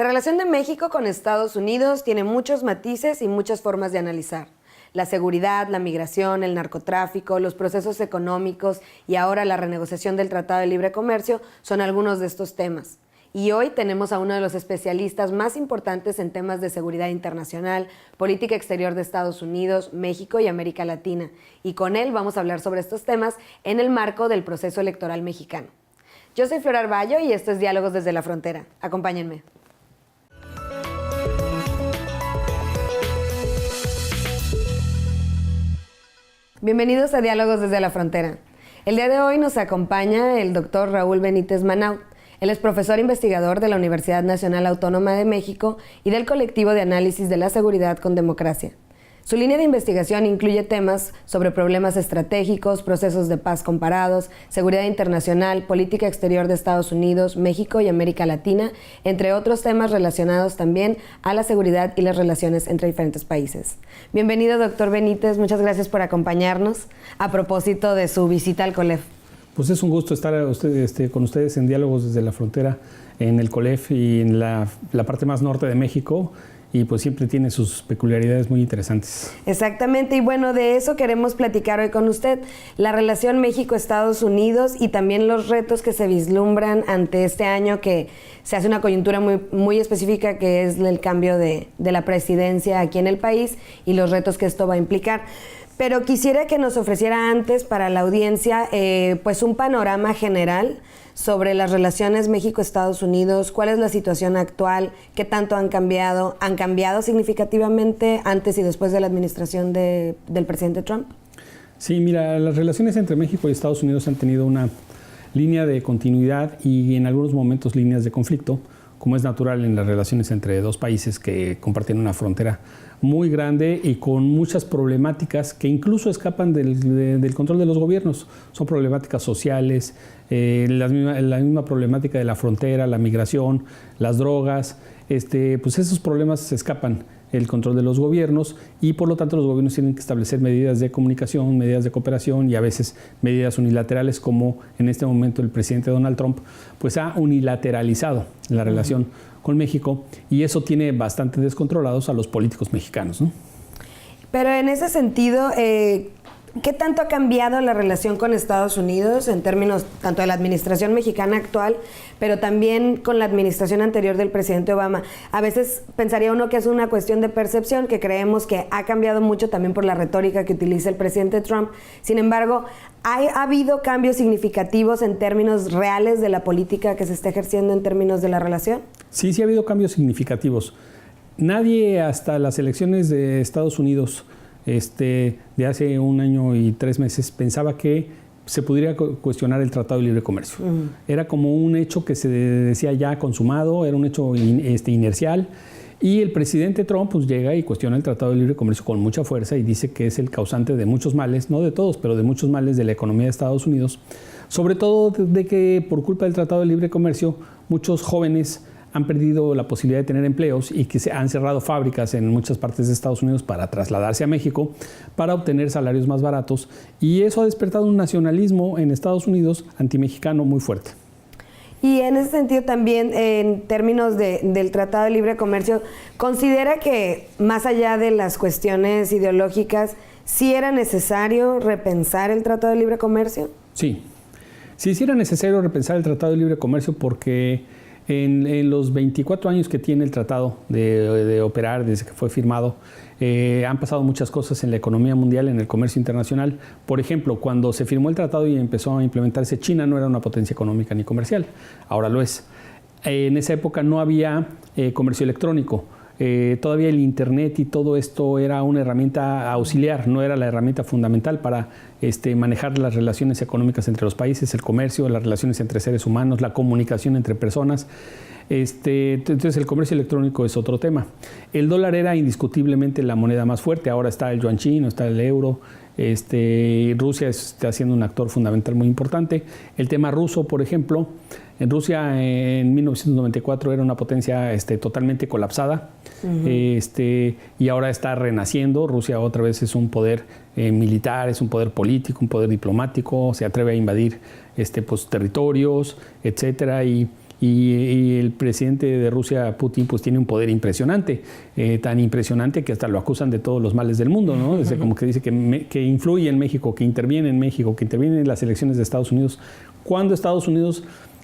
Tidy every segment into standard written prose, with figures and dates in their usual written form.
relación de México con Estados Unidos tiene muchos matices y muchas formas de analizar. La seguridad, la migración, el narcotráfico, los procesos económicos y ahora la renegociación del Tratado de Libre Comercio son algunos de estos temas. Y hoy tenemos a uno de los especialistas más importantes en temas de seguridad internacional, política exterior de Estados Unidos, México y América Latina. Y con él vamos a hablar sobre estos temas en el marco del proceso electoral mexicano. Yo soy Flor Arballo y esto es Diálogos desde la Frontera. Acompáñenme. Bienvenidos a Diálogos desde la Frontera. El día de hoy nos acompaña el doctor Raúl Benítez Manaut. Él es profesor investigador de la Universidad Nacional Autónoma de México y del Colectivo de Análisis de la Seguridad con Democracia. Su línea de investigación incluye temas sobre problemas estratégicos, procesos de paz comparados, seguridad internacional, política exterior de Estados Unidos, México y América Latina, entre otros temas relacionados también a la seguridad y las relaciones entre diferentes países. Bienvenido, doctor Benítez, muchas gracias por acompañarnos a propósito de su visita al COLEF. Pues es un gusto estar con ustedes en Diálogos desde la Frontera, en el COLEF y en la parte más norte de México. Y pues siempre tiene sus peculiaridades muy interesantes. Exactamente, y bueno, de eso queremos platicar hoy con usted, la relación México-Estados Unidos y también los retos que se vislumbran ante este año, que se hace una coyuntura muy específica, que es el cambio de la presidencia aquí en el país y los retos que esto va a implicar. Pero quisiera que nos ofreciera antes para la audiencia pues un panorama general sobre las relaciones México-Estados Unidos, cuál es la situación actual, qué tanto han cambiado significativamente antes y después de la administración del presidente Trump. Sí, mira, las relaciones entre México y Estados Unidos han tenido una línea de continuidad y en algunos momentos líneas de conflicto, como es natural en las relaciones entre dos países que comparten una frontera muy grande y con muchas problemáticas que incluso escapan del control de los gobiernos. Son problemáticas sociales, la misma problemática de la frontera, la migración, las drogas. Pues esos problemas se escapan el control de los gobiernos y por lo tanto los gobiernos tienen que establecer medidas de comunicación, medidas de cooperación y a veces medidas unilaterales, como en este momento el presidente Donald Trump pues ha unilateralizado la relación con México y eso tiene bastante descontrolados a los políticos mexicanos, ¿no? Pero en ese sentido, ¿qué tanto ha cambiado la relación con Estados Unidos en términos tanto de la administración mexicana actual, pero también con la administración anterior del presidente Obama? A veces pensaría uno que es una cuestión de percepción, que creemos que ha cambiado mucho también por la retórica que utiliza el presidente Trump. Sin embargo, ¿ha habido cambios significativos en términos reales de la política que se está ejerciendo en términos de la relación? Sí, sí ha habido cambios significativos. Nadie hasta las elecciones de Estados Unidos de hace 1 año y 3 meses pensaba que se pudiera cuestionar el Tratado de Libre Comercio. Era como un hecho que se decía ya consumado, era un hecho inercial. Y el presidente Trump pues, llega y cuestiona el Tratado de Libre Comercio con mucha fuerza y dice que es el causante de muchos males, no de todos, pero de muchos males de la economía de Estados Unidos. Sobre todo de que por culpa del Tratado de Libre Comercio muchos jóvenes han perdido la posibilidad de tener empleos y que se han cerrado fábricas en muchas partes de Estados Unidos para trasladarse a México para obtener salarios más baratos. Y eso ha despertado un nacionalismo en Estados Unidos antimexicano muy fuerte. Y en ese sentido también, en términos del Tratado de Libre Comercio, ¿considera que más allá de las cuestiones ideológicas, sí era necesario repensar el Tratado de Libre Comercio? Sí, sí era necesario repensar el Tratado de Libre Comercio porque en los 24 años que tiene el tratado de operar desde que fue firmado, han pasado muchas cosas en la economía mundial, en el comercio internacional. Por ejemplo, cuando se firmó el tratado y empezó a implementarse, China no era una potencia económica ni comercial, ahora lo es. En esa época no había comercio electrónico. Todavía el Internet y todo esto era una herramienta auxiliar, no era la herramienta fundamental para manejar las relaciones económicas entre los países, el comercio, las relaciones entre seres humanos, la comunicación entre personas. Entonces el comercio electrónico es otro tema. El dólar era indiscutiblemente la moneda más fuerte, ahora está el yuan chino, está el euro. Rusia está siendo un actor fundamental muy importante. El tema ruso, por ejemplo, en Rusia en 1994 era una potencia totalmente colapsada, y ahora está renaciendo. Rusia otra vez es un poder militar, es un poder político, un poder diplomático, se atreve a invadir pues, territorios, etcétera, y y el presidente de Rusia, Putin, pues tiene un poder impresionante, tan impresionante que hasta lo acusan de todos los males del mundo, ¿no? Desde como que dice que influye en México, que interviene en México, que interviene en las elecciones de Estados Unidos. ¿Cuándo Estados Unidos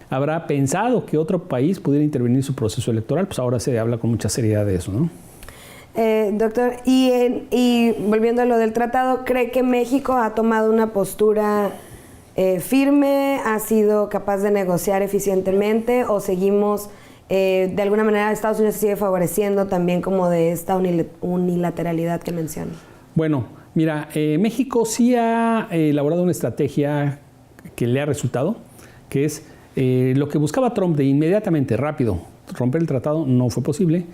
habrá pensado que otro país pudiera intervenir en su proceso electoral? Pues ahora se habla con mucha seriedad de eso, ¿no? Doctor, y volviendo a lo del tratado, ¿cree que México ha tomado una postura firme, ha sido capaz de negociar eficientemente o seguimos, de alguna manera Estados Unidos se sigue favoreciendo también como de esta unilateralidad que menciona? Bueno, mira, México sí ha elaborado una estrategia que le ha resultado, que es lo que buscaba Trump de inmediatamente, rápido, romper el tratado, no fue posible.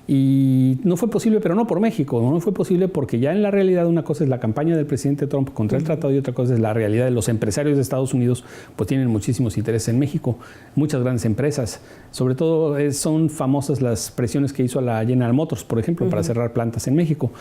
Y no fue posible, pero no por México, no fue posible porque ya en la realidad una cosa es la campaña del presidente Trump contra el tratado y otra cosa es la realidad de los empresarios de Estados Unidos, pues tienen muchísimos intereses en México, muchas grandes empresas, sobre todo son famosas las presiones que hizo a la General Motors, por ejemplo, para cerrar plantas en México,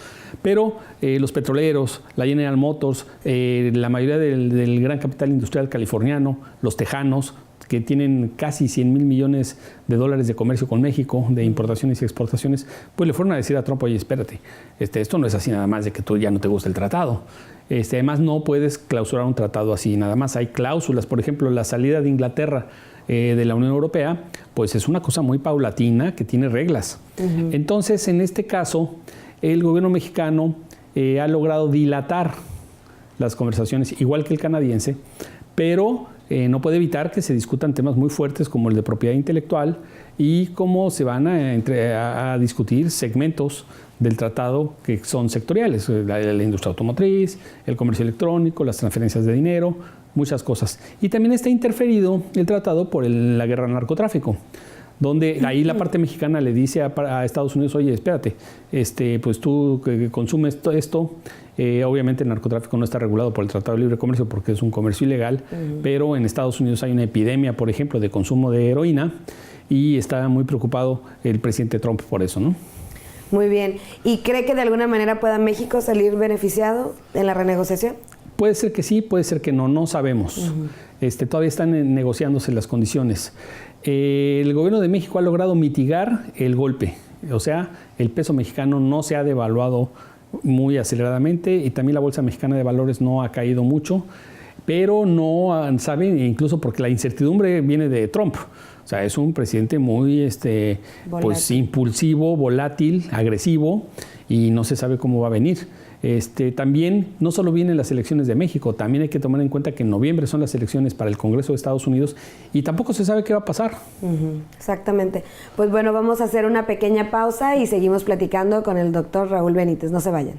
pero los petroleros, la General Motors, la mayoría del gran capital industrial californiano, los tejanos, que tienen casi 100 mil millones de dólares de comercio con México, de importaciones y exportaciones, pues le fueron a decir a Trump, oye, espérate, esto no es así nada más de que tú ya no te gusta el tratado. Además, no puedes clausurar un tratado así, nada más hay cláusulas. Por ejemplo, la salida de Inglaterra de la Unión Europea, pues es una cosa muy paulatina que tiene reglas. Entonces, en este caso, el gobierno mexicano ha logrado dilatar las conversaciones, igual que el canadiense, pero no puede evitar que se discutan temas muy fuertes como el de propiedad intelectual y cómo se van a discutir segmentos del tratado que son sectoriales, la industria automotriz, el comercio electrónico, las transferencias de dinero, muchas cosas. Y también está interferido el tratado por la guerra al narcotráfico, donde ahí la parte mexicana le dice a Estados Unidos, oye, espérate, pues tú que consumes esto, obviamente el narcotráfico no está regulado por el Tratado de Libre Comercio porque es un comercio ilegal, pero en Estados Unidos hay una epidemia, por ejemplo, de consumo de heroína y está muy preocupado el presidente Trump por eso, ¿no? Muy bien. ¿Y cree que de alguna manera pueda México salir beneficiado en la renegociación? Puede ser que sí, puede ser que no, no sabemos. Todavía están negociándose las condiciones. El gobierno de México ha logrado mitigar el golpe, o sea, el peso mexicano no se ha devaluado muy aceleradamente y también la Bolsa Mexicana de Valores no ha caído mucho, pero no saben, incluso porque la incertidumbre viene de Trump. O sea, es un presidente muy pues, impulsivo, volátil, agresivo y no se sabe cómo va a venir. También no solo vienen las elecciones de México, también hay que tomar en cuenta que en noviembre son las elecciones para el Congreso de Estados Unidos y tampoco se sabe qué va a pasar. Exactamente. Pues bueno, vamos a hacer una pequeña pausa y seguimos platicando con el doctor Raúl Benítez. No se vayan.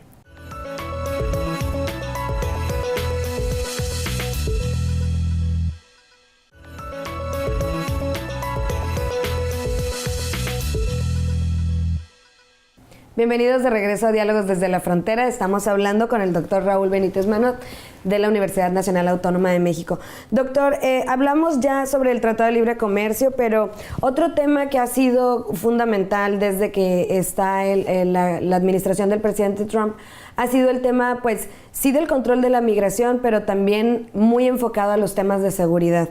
Bienvenidos de regreso a Diálogos desde la Frontera. Estamos hablando con el doctor Raúl Benítez Manot de la Universidad Nacional Autónoma de México. Doctor, hablamos ya sobre el Tratado de Libre Comercio, pero otro tema que ha sido fundamental desde que está la administración del presidente Trump ha sido el tema, pues, sí del control de la migración, pero también muy enfocado a los temas de seguridad.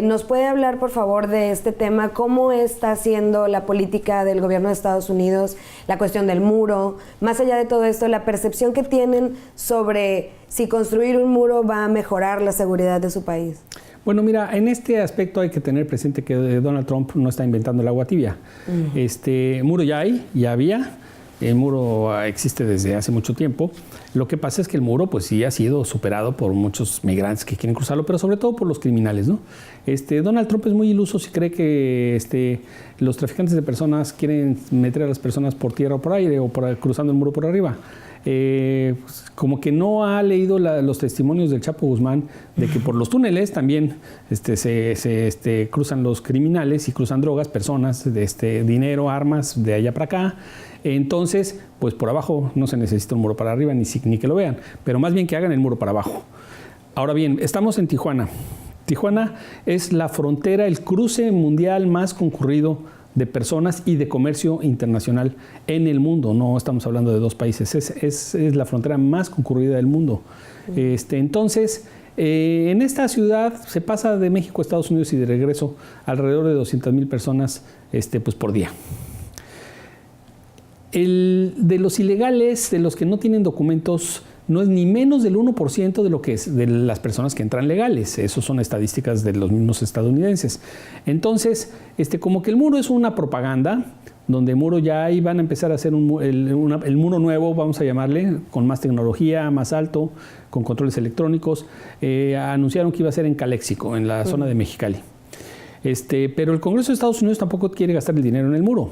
¿Nos puede hablar, por favor, de este tema? ¿Cómo está siendo la política del gobierno de Estados Unidos, la cuestión del muro? Más allá de todo esto, la percepción que tienen sobre si construir un muro va a mejorar la seguridad de su país. Bueno, mira, en este aspecto hay que tener presente que Donald Trump no está inventando el agua tibia. Muro ya hay, ya había. El muro existe desde hace mucho tiempo. Lo que pasa es que el muro pues sí ha sido superado por muchos migrantes que quieren cruzarlo, pero sobre todo por los criminales, ¿no? Donald Trump es muy iluso si cree que los traficantes de personas quieren meter a las personas por tierra o por aire o cruzando el muro por arriba. Como que no ha leído los testimonios del Chapo Guzmán de que por los túneles también se cruzan los criminales y cruzan drogas, personas, dinero, armas de allá para acá. Entonces, pues por abajo no se necesita un muro para arriba ni que lo vean, pero más bien que hagan el muro para abajo. Ahora bien, estamos en Tijuana. Tijuana es la frontera, el cruce mundial más concurrido de personas y de comercio internacional en el mundo. No estamos hablando de dos países, es la frontera más concurrida del mundo. Entonces, En esta ciudad se pasa de México a Estados Unidos y de regreso alrededor de 200,000 personas pues por día. De los ilegales, de los que no tienen documentos, no es ni menos del 1% de lo que es de las personas que entran legales. Esas son estadísticas de los mismos estadounidenses. Entonces, como que el muro es una propaganda, donde muro ya ahí van a empezar a hacer el muro nuevo, vamos a llamarle, con más tecnología, más alto, con controles electrónicos. Anunciaron que iba a ser en Caléxico, en la zona de Mexicali. Pero el Congreso de Estados Unidos tampoco quiere gastar el dinero en el muro.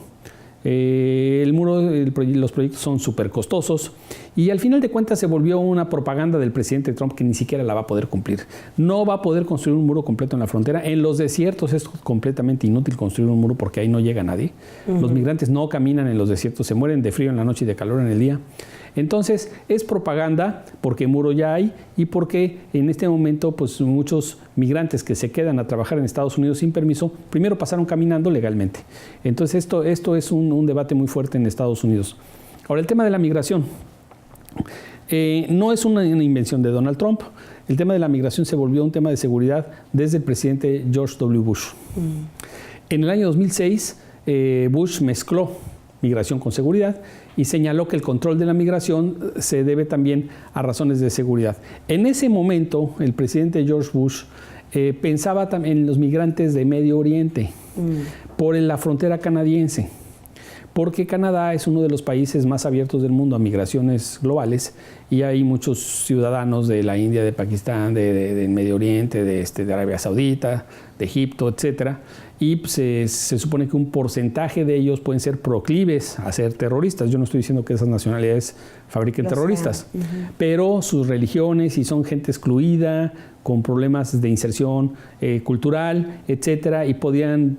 Los proyectos son súper costosos y al final de cuentas se volvió una propaganda del presidente Trump que ni siquiera la va a poder cumplir. No va a poder construir un muro completo en la frontera. En los desiertos es completamente inútil construir un muro porque ahí no llega nadie. Los migrantes no caminan en los desiertos, se mueren de frío en la noche y de calor en el día. Entonces es propaganda porque muro ya hay y porque en este momento pues muchos migrantes que se quedan a trabajar en Estados Unidos sin permiso, primero pasaron caminando legalmente. Entonces esto es un debate muy fuerte en Estados Unidos. Ahora el tema de la migración. No es una invención de Donald Trump. El tema de la migración se volvió un tema de seguridad desde el presidente George W. Bush. En el año 2006, Bush mezcló migración con seguridad y señaló que el control de la migración se debe también a razones de seguridad. En ese momento, el presidente George Bush pensaba también en los migrantes de Medio Oriente por la frontera canadiense, porque Canadá es uno de los países más abiertos del mundo a migraciones globales y hay muchos ciudadanos de la India, de Pakistán, de Medio Oriente, de Arabia Saudita, de Egipto, etcétera. Y pues, se supone que un porcentaje de ellos pueden ser proclives a ser terroristas. Yo no estoy diciendo que esas nacionalidades fabriquen terroristas, pero sus religiones y son gente excluida, con problemas de inserción cultural, etcétera, y podían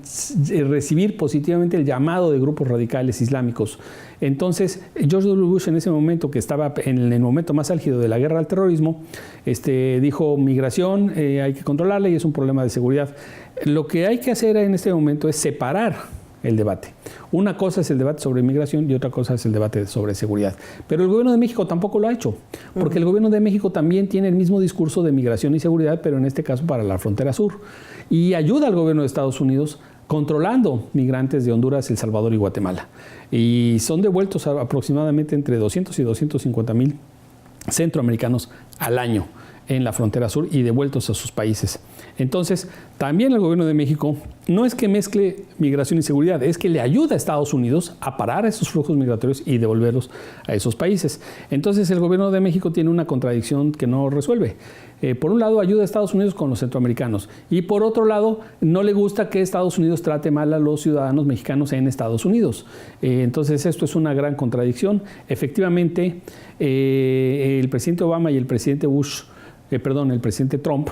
recibir positivamente el llamado de grupos radicales islámicos. Entonces, George W. Bush en ese momento, que estaba en el momento más álgido de la guerra al terrorismo, dijo migración, hay que controlarla y es un problema de seguridad. Lo que hay que hacer en este momento es separar el debate. Una cosa es el debate sobre inmigración y otra cosa es el debate sobre seguridad. Pero el gobierno de México tampoco lo ha hecho, porque el gobierno de México también tiene el mismo discurso de migración y seguridad, pero en este caso para la frontera sur. Y ayuda al gobierno de Estados Unidos controlando migrantes de Honduras, El Salvador y Guatemala. Y son devueltos aproximadamente entre 200 y 250,000 centroamericanos al año en la frontera sur y devueltos a sus países. Entonces, también el gobierno de México no es que mezcle migración y seguridad, es que le ayuda a Estados Unidos a parar esos flujos migratorios y devolverlos a esos países. Entonces, el gobierno de México tiene una contradicción que no resuelve. Por un lado, ayuda a Estados Unidos con los centroamericanos y por otro lado, no le gusta que Estados Unidos trate mal a los ciudadanos mexicanos en Estados Unidos. Entonces, esto es una gran contradicción. Efectivamente, el presidente Obama y el presidente el presidente Trump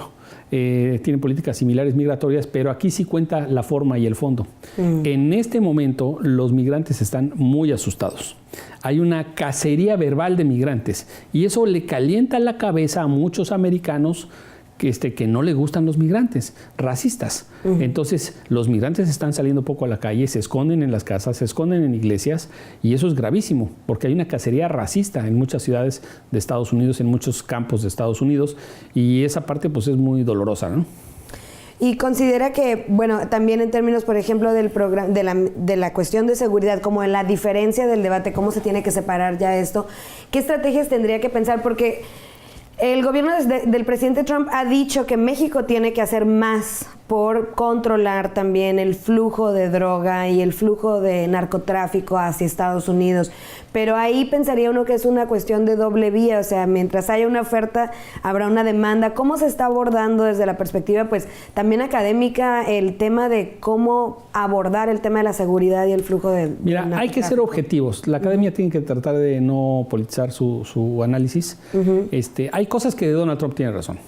tienen políticas similares migratorias, pero aquí sí cuenta la forma y el fondo. En este momento los migrantes están muy asustados. Hay una cacería verbal de migrantes y eso le calienta la cabeza a muchos americanos que no le gustan los migrantes, racistas. Entonces, los migrantes están saliendo poco a la calle, se esconden en las casas, se esconden en iglesias, y eso es gravísimo, porque hay una cacería racista en muchas ciudades de Estados Unidos, en muchos campos de Estados Unidos, y esa parte pues es muy dolorosa, ¿no? Y considera que, bueno, también en términos, por ejemplo, del programa, de la cuestión de seguridad, como en la diferencia del debate, cómo se tiene que separar ya esto, ¿qué estrategias tendría que pensar? Porque el gobierno del presidente Trump ha dicho que México tiene que hacer más por controlar también el flujo de droga y el flujo de narcotráfico hacia Estados Unidos. Pero ahí pensaría uno que es una cuestión de doble vía, o sea, mientras haya una oferta, habrá una demanda. ¿Cómo se está abordando desde la perspectiva, pues, también académica, el tema de cómo abordar el tema de la seguridad y el flujo de Mira, hay que ser objetivos. La academia tiene que tratar de no politizar su análisis. Hay cosas que Donald Trump tiene razón.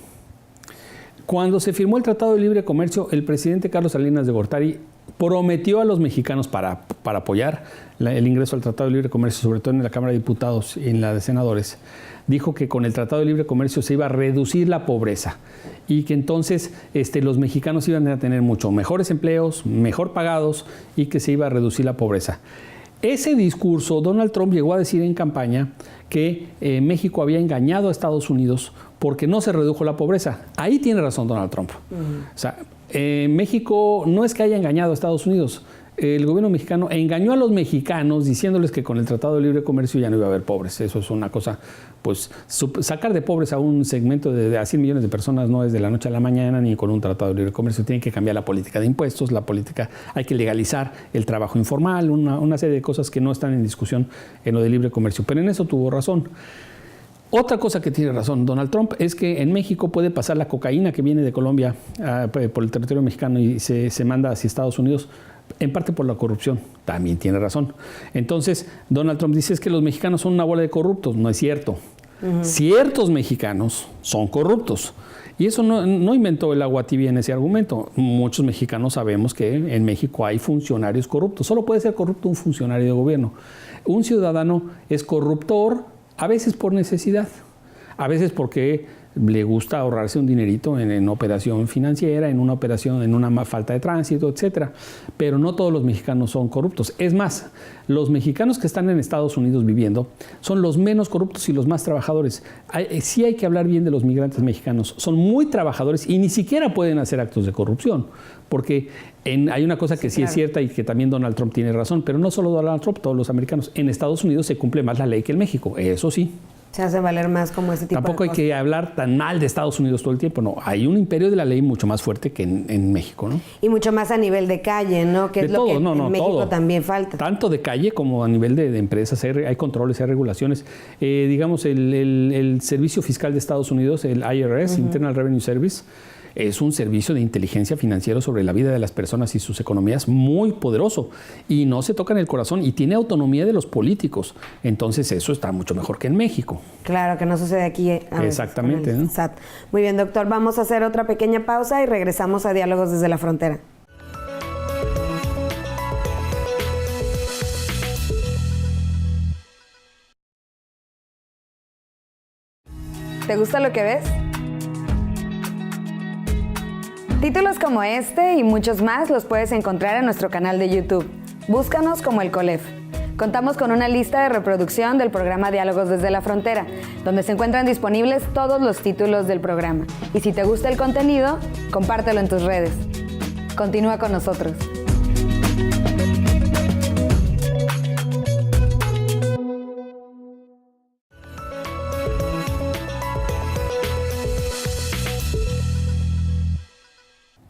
Cuando se firmó el Tratado de Libre Comercio, el presidente Carlos Salinas de Gortari prometió a los mexicanos para apoyar el ingreso al Tratado de Libre Comercio, sobre todo en la Cámara de Diputados y en la de Senadores, dijo que con el Tratado de Libre Comercio se iba a reducir la pobreza y que entonces los mexicanos iban a tener mucho mejores empleos, mejor pagados y que se iba a reducir la pobreza. Ese discurso, Donald Trump llegó a decir en campaña que México había engañado a Estados Unidos porque no se redujo la pobreza. Ahí tiene razón Donald Trump. O sea, México no es que haya engañado a Estados Unidos. El gobierno mexicano engañó a los mexicanos diciéndoles que con el Tratado de Libre Comercio ya no iba a haber pobres. Eso es una cosa, pues sacar de pobres a un segmento de a 100 millones de personas no es de la noche a la mañana ni con un Tratado de Libre Comercio. Tiene que cambiar la política de impuestos, hay que legalizar el trabajo informal, una serie de cosas que no están en discusión en lo de libre comercio. Pero en eso tuvo razón. Otra cosa que tiene razón Donald Trump es que en México puede pasar la cocaína que viene de Colombia por el territorio mexicano y se manda hacia Estados Unidos, en parte por la corrupción. También tiene razón. Entonces, Donald Trump dice que los mexicanos son una bola de corruptos. No es cierto. Ciertos mexicanos son corruptos. Y eso no inventó el agua tibia en ese argumento. Muchos mexicanos sabemos que en México hay funcionarios corruptos. Solo puede ser corrupto un funcionario de gobierno. Un ciudadano es corruptor a veces por necesidad, a veces porque le gusta ahorrarse un dinerito en operación financiera, en una operación, en una falta de tránsito, etcétera. Pero no todos los mexicanos son corruptos. Es más, los mexicanos que están en Estados Unidos viviendo son los menos corruptos y los más trabajadores. Sí hay que hablar bien de los migrantes mexicanos. Son muy trabajadores y ni siquiera pueden hacer actos de corrupción. Porque hay una cosa que sí es cierta y que también Donald Trump tiene razón, pero no solo Donald Trump, todos los americanos. En Estados Unidos se cumple más la ley que en México, eso sí. Se hace valer más como ese tipo de cosas. Tampoco hay que hablar tan mal de Estados Unidos todo el tiempo, no. Hay un imperio de la ley mucho más fuerte que en México, ¿no? Y mucho más a nivel de calle, ¿no? Que es lo que en México también falta. Tanto de calle como a nivel de empresas. Hay controles, hay regulaciones. Digamos, el Servicio Fiscal de Estados Unidos, el IRS, Internal Revenue Service, es un servicio de inteligencia financiera sobre la vida de las personas y sus economías muy poderoso y no se toca en el corazón y tiene autonomía de los políticos. Entonces eso está mucho mejor que en México. Claro, que no sucede aquí. Exactamente. ¿No? Muy bien, doctor. Vamos a hacer otra pequeña pausa y regresamos a Diálogos desde la Frontera. ¿Te gusta lo que ves? Títulos como este y muchos más los puedes encontrar en nuestro canal de YouTube. Búscanos como El Colef. Contamos con una lista de reproducción del programa Diálogos desde la Frontera, donde se encuentran disponibles todos los títulos del programa. Y si te gusta el contenido, compártelo en tus redes. Continúa con nosotros.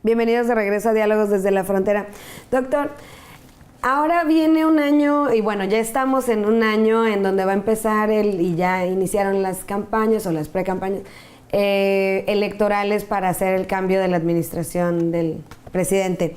Bienvenidos de regreso a Diálogos desde la Frontera. Doctor, ahora viene un año, y bueno, ya estamos en un año en donde va a empezar y ya iniciaron las campañas o las precampañas electorales para hacer el cambio de la administración del presidente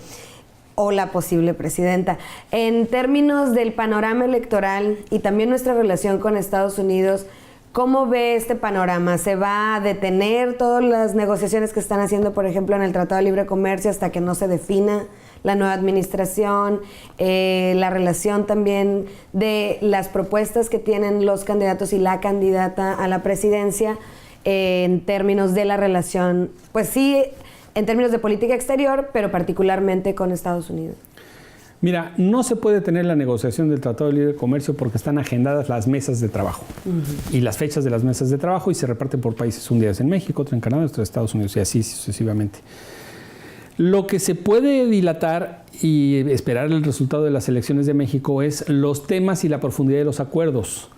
o la posible presidenta. En términos del panorama electoral y también nuestra relación con Estados Unidos, ¿cómo ve este panorama? ¿Se va a detener todas las negociaciones que están haciendo, por ejemplo, en el Tratado de Libre Comercio hasta que no se defina la nueva administración? La relación también de las propuestas que tienen los candidatos y la candidata a la presidencia en términos de la relación, pues sí, en términos de política exterior, pero particularmente con Estados Unidos. Mira, no se puede tener la negociación del Tratado de Libre Comercio porque están agendadas las mesas de trabajo y las fechas de las mesas de trabajo y se reparten por países. Un día es en México, otro en Canadá, otro en Estados Unidos y así sucesivamente. Lo que se puede dilatar y esperar el resultado de las elecciones de México es los temas y la profundidad de los acuerdos.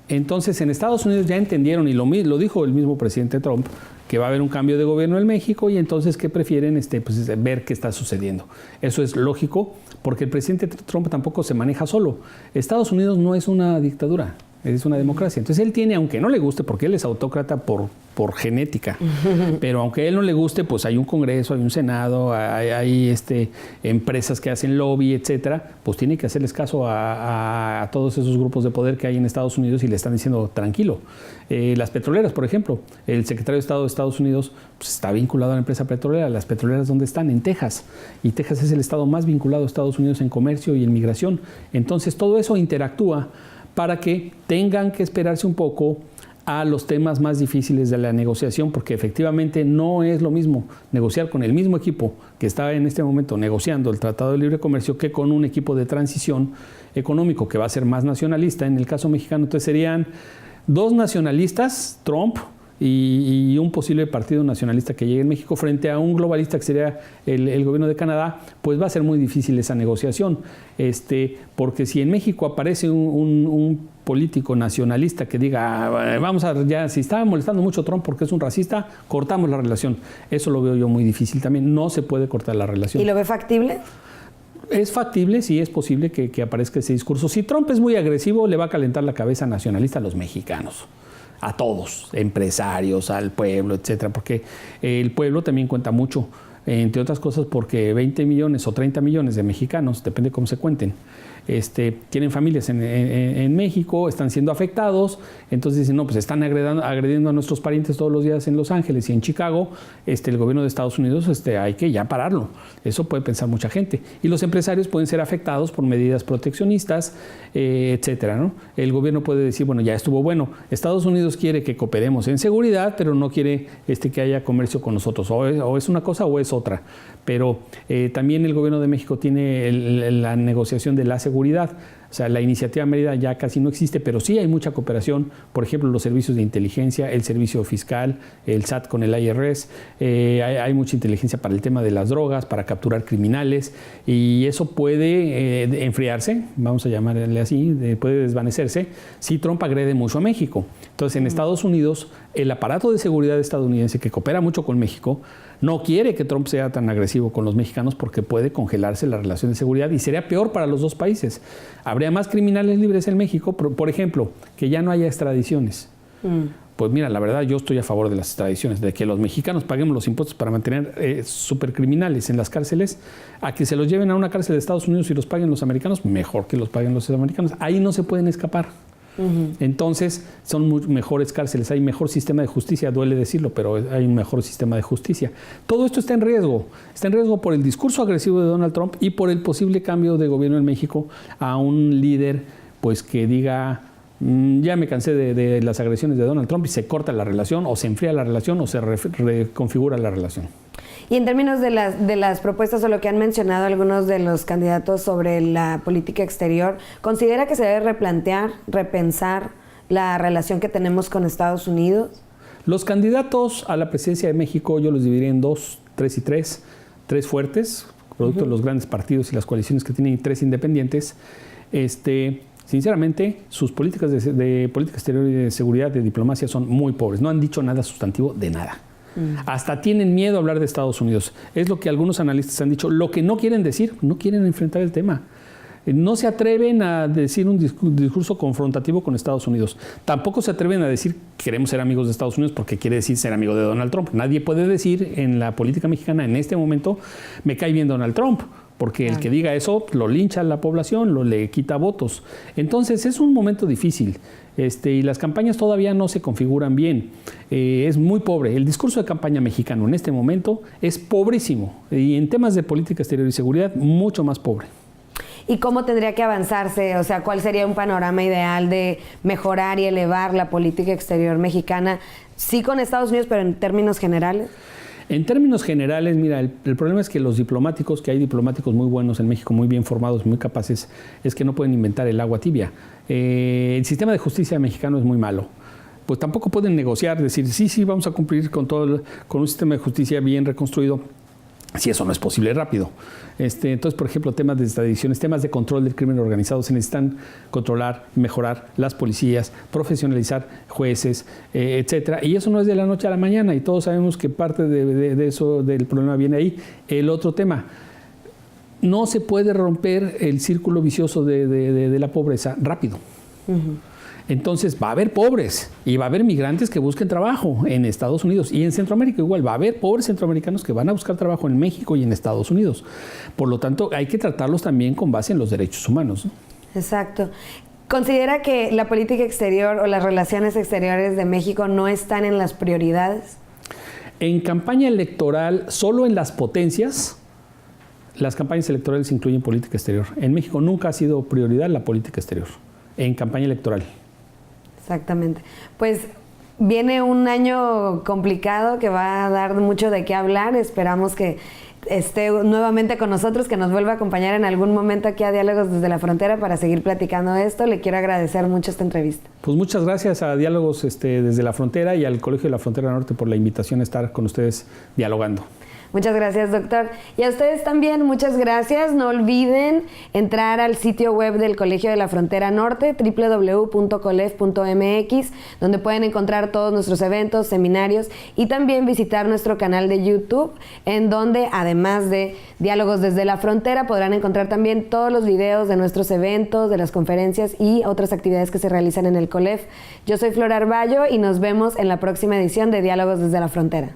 Entonces, en Estados Unidos ya entendieron, y lo dijo el mismo presidente Trump, que va a haber un cambio de gobierno en México y entonces que prefieren pues, ver qué está sucediendo. Eso es lógico porque el presidente Trump tampoco se maneja solo. Estados Unidos no es una dictadura, es una democracia. Entonces él tiene, aunque no le guste, porque él es autócrata por genética, pero aunque a él no le guste, pues hay un Congreso, hay un Senado, hay empresas que hacen lobby, etcétera, pues tiene que hacerles caso a todos esos grupos de poder que hay en Estados Unidos y le están diciendo tranquilo. Las petroleras, por ejemplo, el secretario de Estado de Estados Unidos pues, está vinculado a la empresa petrolera. Las petroleras, ¿dónde están? En Texas. Y Texas es el estado más vinculado a Estados Unidos en comercio y en migración. Entonces todo eso interactúa para que tengan que esperarse un poco a los temas más difíciles de la negociación, porque efectivamente no es lo mismo negociar con el mismo equipo que está en este momento negociando el Tratado de Libre Comercio que con un equipo de transición económico que va a ser más nacionalista. En el caso mexicano, entonces serían dos nacionalistas, Trump y un posible partido nacionalista que llegue en México frente a un globalista que sería el gobierno de Canadá. Pues va a ser muy difícil esa negociación, porque si en México aparece un político nacionalista que diga, vamos a, ya si está molestando mucho Trump porque es un racista, cortamos la relación. Eso lo veo yo muy difícil también, no se puede cortar la relación. ¿Y lo ve factible? Es factible, sí es posible que aparezca ese discurso. Si Trump es muy agresivo, le va a calentar la cabeza nacionalista a los mexicanos. A todos, empresarios, al pueblo, etcétera, porque el pueblo también cuenta mucho, entre otras cosas porque 20 millones o 30 millones de mexicanos, depende de cómo se cuenten, tienen familias en México, están siendo afectados, entonces dicen, no, pues están agrediendo a nuestros parientes todos los días en Los Ángeles y en Chicago, el gobierno de Estados Unidos hay que ya pararlo. Eso puede pensar mucha gente. Y los empresarios pueden ser afectados por medidas proteccionistas, etcétera, ¿no? El gobierno puede decir, bueno, ya estuvo bueno, Estados Unidos quiere que cooperemos en seguridad, pero no quiere que haya comercio con nosotros, o es una cosa o es otra. Pero también el gobierno de México tiene la negociación de la seguridad. O sea, la iniciativa Mérida ya casi no existe, pero sí hay mucha cooperación. Por ejemplo, los servicios de inteligencia, el servicio fiscal, el SAT con el IRS. Hay mucha inteligencia para el tema de las drogas, para capturar criminales. Y eso puede enfriarse, vamos a llamarle así, puede desvanecerse, si Trump agrede mucho a México. Entonces, en Estados Unidos, el aparato de seguridad estadounidense, que coopera mucho con México, no quiere que Trump sea tan agresivo con los mexicanos porque puede congelarse la relación de seguridad y sería peor para los dos países. Habría más criminales libres en México, por ejemplo, que ya no haya extradiciones. Pues mira, la verdad yo estoy a favor de las extradiciones, de que los mexicanos paguemos los impuestos para mantener supercriminales en las cárceles, a que se los lleven a una cárcel de Estados Unidos y los paguen los americanos, mejor que los paguen los americanos. Ahí no se pueden escapar. Entonces son mejores cárceles, hay mejor sistema de justicia, duele decirlo, pero hay un mejor sistema de justicia. Todo esto está en riesgo por el discurso agresivo de Donald Trump y por el posible cambio de gobierno en México a un líder pues que diga, ya me cansé de las agresiones de Donald Trump, y se corta la relación o se enfría la relación o se reconfigura la relación. Y en términos de las propuestas o lo que han mencionado algunos de los candidatos sobre la política exterior, ¿considera que se debe replantear, repensar la relación que tenemos con Estados Unidos? Los candidatos a la presidencia de México yo los dividiría en 2, 3 y 3. 3 fuertes, producto de los grandes partidos y las coaliciones que tienen, y 3 independientes. Sinceramente, sus políticas de política exterior y de seguridad, de diplomacia, son muy pobres. No han dicho nada sustantivo de nada. Hasta tienen miedo a hablar de Estados Unidos. Es lo que algunos analistas han dicho. Lo que no quieren decir, no quieren enfrentar el tema. No se atreven a decir un discurso confrontativo con Estados Unidos. Tampoco se atreven a decir queremos ser amigos de Estados Unidos, porque quiere decir ser amigo de Donald Trump. Nadie puede decir en la política mexicana en este momento me cae bien Donald Trump, porque el que diga eso lo lincha a la población, le quita votos. Entonces es un momento difícil. Y las campañas todavía no se configuran bien. Es muy pobre. El discurso de campaña mexicano en este momento es pobrísimo. Y en temas de política exterior y seguridad, mucho más pobre. ¿Y cómo tendría que avanzarse? O sea, ¿cuál sería un panorama ideal de mejorar y elevar la política exterior mexicana? Sí con Estados Unidos, pero en términos generales. En términos generales, mira, el problema es que los diplomáticos, que hay diplomáticos muy buenos en México, muy bien formados, muy capaces, es que no pueden inventar el agua tibia. El sistema de justicia mexicano es muy malo. Pues tampoco pueden negociar, decir, sí, vamos a cumplir con un sistema de justicia bien reconstruido, si eso no es posible rápido. Entonces, por ejemplo, temas de extradiciones, temas de control del crimen organizado, se necesitan controlar, mejorar las policías, profesionalizar jueces, etcétera. Y eso no es de la noche a la mañana, y todos sabemos que parte de eso, del problema viene ahí. El otro tema, no se puede romper el círculo vicioso de la pobreza rápido. Entonces va a haber pobres y va a haber migrantes que busquen trabajo en Estados Unidos, y en Centroamérica igual. Va a haber pobres centroamericanos que van a buscar trabajo en México y en Estados Unidos. Por lo tanto, hay que tratarlos también con base en los derechos humanos, ¿no? Exacto. ¿Considera que la política exterior o las relaciones exteriores de México no están en las prioridades? En campaña electoral, solo en las potencias, las campañas electorales incluyen política exterior. En México nunca ha sido prioridad la política exterior en campaña electoral. Exactamente. Pues Viene un año complicado que va a dar mucho de qué hablar. Esperamos que esté nuevamente con nosotros, que nos vuelva a acompañar en algún momento aquí a Diálogos desde la Frontera para seguir platicando esto. Le quiero agradecer mucho esta entrevista. Pues muchas gracias a Diálogos desde la Frontera y al Colegio de la Frontera Norte por la invitación a estar con ustedes dialogando. Muchas gracias, doctor. Y a ustedes también, muchas gracias. No olviden entrar al sitio web del Colegio de la Frontera Norte, www.colef.mx, donde pueden encontrar todos nuestros eventos, seminarios y también visitar nuestro canal de YouTube, en donde, además de Diálogos desde la Frontera, podrán encontrar también todos los videos de nuestros eventos, de las conferencias y otras actividades que se realizan en el COLEF. Yo soy Flor Arballo y nos vemos en la próxima edición de Diálogos desde la Frontera.